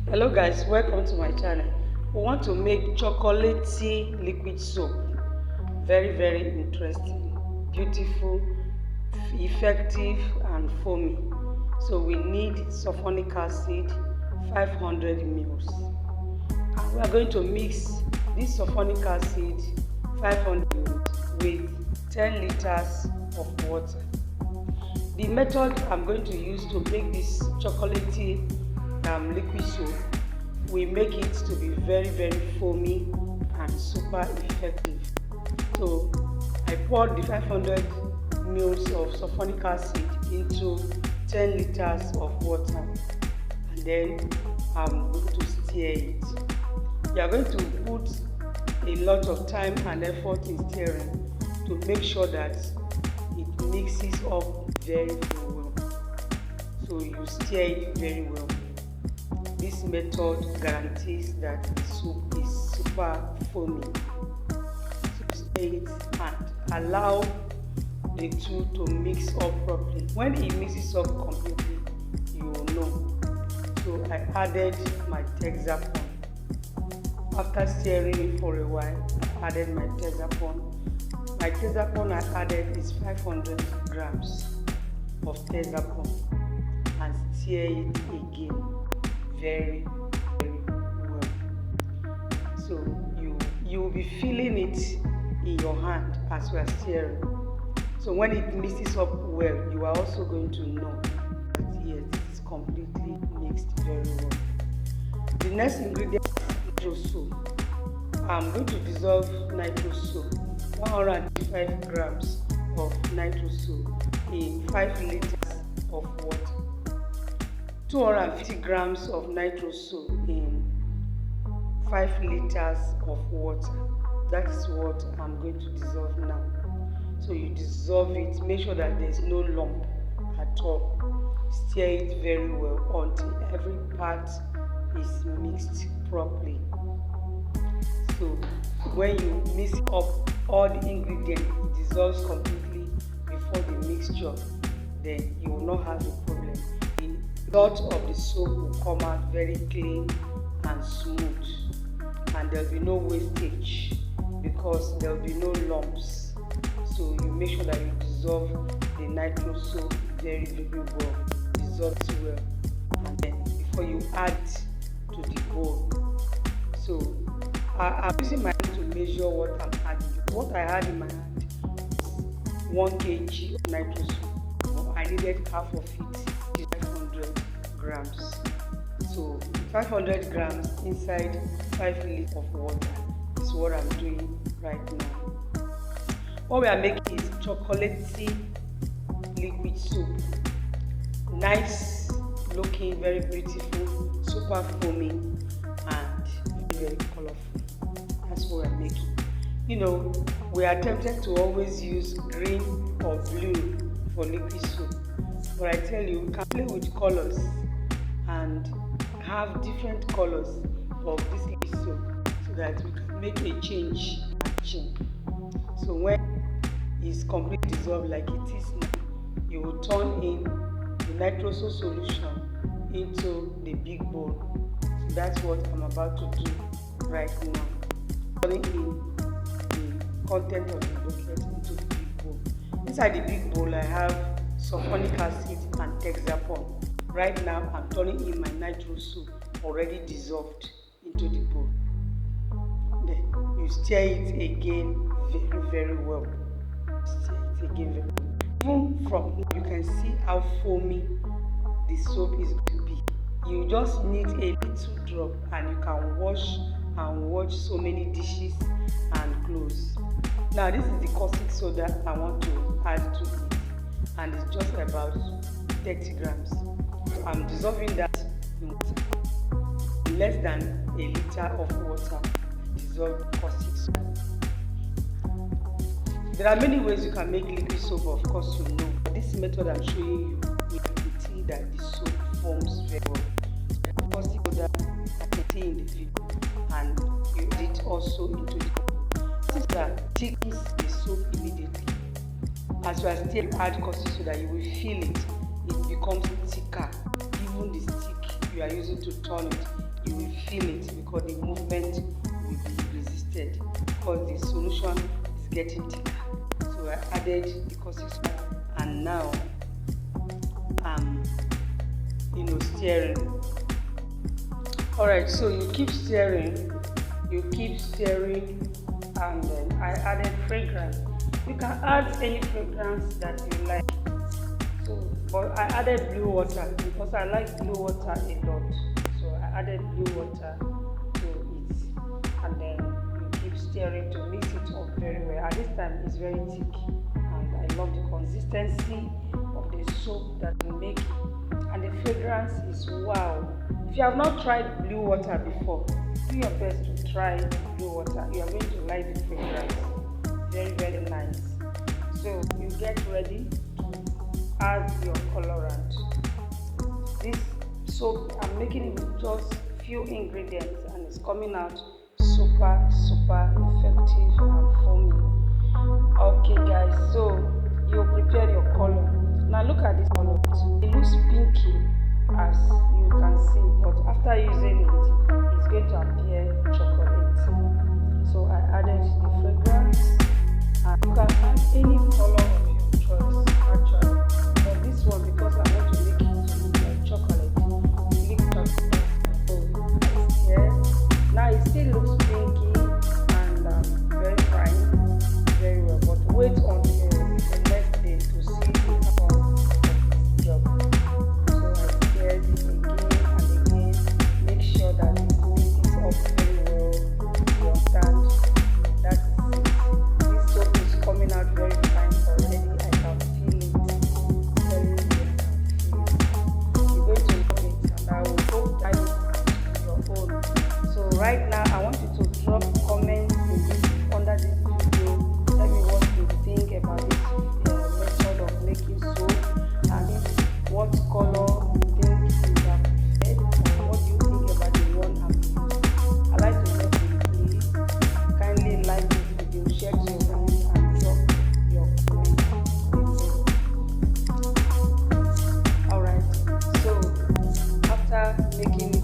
Hello guys, welcome to my channel. We want to make chocolatey liquid soap. Very interesting, beautiful, effective and foamy. So we need sulphonic acid 500 ml. And we are going to mix this sulphonic acid 500 ml with 10 liters of water. The method I'm going to use to make this chocolatey liquid soap, we make it to be very foamy and super effective. So I poured the 500 ml of sulphonic acid into 10 liters of water, and then I'm going to stir it. You are going to put a lot of time and effort in stirring to make sure that it mixes up very well. So you stir it very well. This method guarantees that the soup is super foamy. So stir it and allow the two to mix up properly. When it mixes up completely, you will know. So I added my Texapon. After stirring it for a while, I added my Texapon. My Texapon I added is 500 grams of Texapon and stir it again very well. So you will be feeling it in your hand as you are stirring. So when it mixes up well, you are also going to know that yes, it's completely mixed very well. The next ingredient is Nitrosol. I'm going to dissolve Nitrosol, 105 grams of Nitrosol in 5 liters of water. 250 grams of Nitrosol in 5 liters of water. That is what I'm going to dissolve now. So you dissolve it, make sure that there is no lump at all. Stir it very well until every part is mixed properly. So when you mix up all the ingredients, it dissolves completely before the mixture, then you will not have a problem. The lot of the soap will come out very clean and smooth, and there will be no wastage because there will be no lumps. So you make sure that you dissolve the Nitrosol very well. Dissolve it well, and then before you add to the bowl. So I'm using my hand to measure what I'm adding. What I had in my hand is 1 kg of Nitrosol. I needed half of it, 500 grams. So 500 grams inside 5 liters of water is what I'm doing right now. What we are making is chocolatey liquid soap. Nice looking, very beautiful, super foamy and very colorful. That's what we are making. You know, we are tempted to always use green or blue for liquid soap, but I tell you, we can play with colors and have different colors of this liquid soap so that we can make a change. So when it's completely dissolved like it is now, you will turn in the Nitrosol solution into the big bowl. So that's what I'm about to do right now. Turning in the content of the bucket into the big bowl. Inside the big bowl, I have sulphonic acid and Texapon. Right now, I'm turning in my Nitrosol already dissolved into the bowl. Then you stir it again very well. Stir it again very well. Even from here, you can see how foamy the soap is going to be. You just need a little drop and you can wash so many dishes and clothes. Now this is the caustic soda I want to add to it, and it's just about 30 grams. So I'm dissolving that in water. In less than a liter of water, I dissolve caustic soda. There are many ways you can make liquid soap, of course you know. But this method I'm showing you, you can see that the soap forms very well. Caustic soda I can see in the video, and you add it also into the caustic soda thickens the soap immediately. As you are still add caustic soda, you will feel it. It becomes thicker. Even the stick you are using to turn it, you will feel it because the movement will be resisted because the solution is getting thicker. So I added the caustic soda, and now I'm stirring. Alright, so you keep stirring, and then I added fragrance. You can add any fragrance that you like. So, but I added blue water because I like blue water a lot. So I added blue water to it, and then you keep stirring to mix it up very well. At this time, it's very thick, and I love the consistency of the soap that we make, and the fragrance is wow. If you have not tried blue water before, do your best to try blue water. You are going to like the fragrance. Very, very nice. So you get ready to add your colorant. This soap, I'm making it with just few ingredients, and it's coming out super effective and foamy. Okay guys, so you prepare your color. Now look at this color. It looks pinky as you can see, but after using it, it's going to appear chocolate. So I added the fragrance, and you can add any color of your choice actually. But this one, because I want to make it like chocolate, milk chocolate. So yeah, now it still looks pinky and very fine, very well. But wait until the next day to see the outcome of this job. So I stirred it again and again. Make sure that it mixes up very well. You understand? That's it. This soap is coming out very fine already. I can feel it. Very well. You're going to love it, and I will hope that you your own. So right now, I want you to drop comments under this video. Tell me what you think about this method of making soap, and what color you think you have preferred, and what you think about the one I'm using. I like to know you. Please kindly like this video, share to your friends, and drop your comments below. Alright, so after making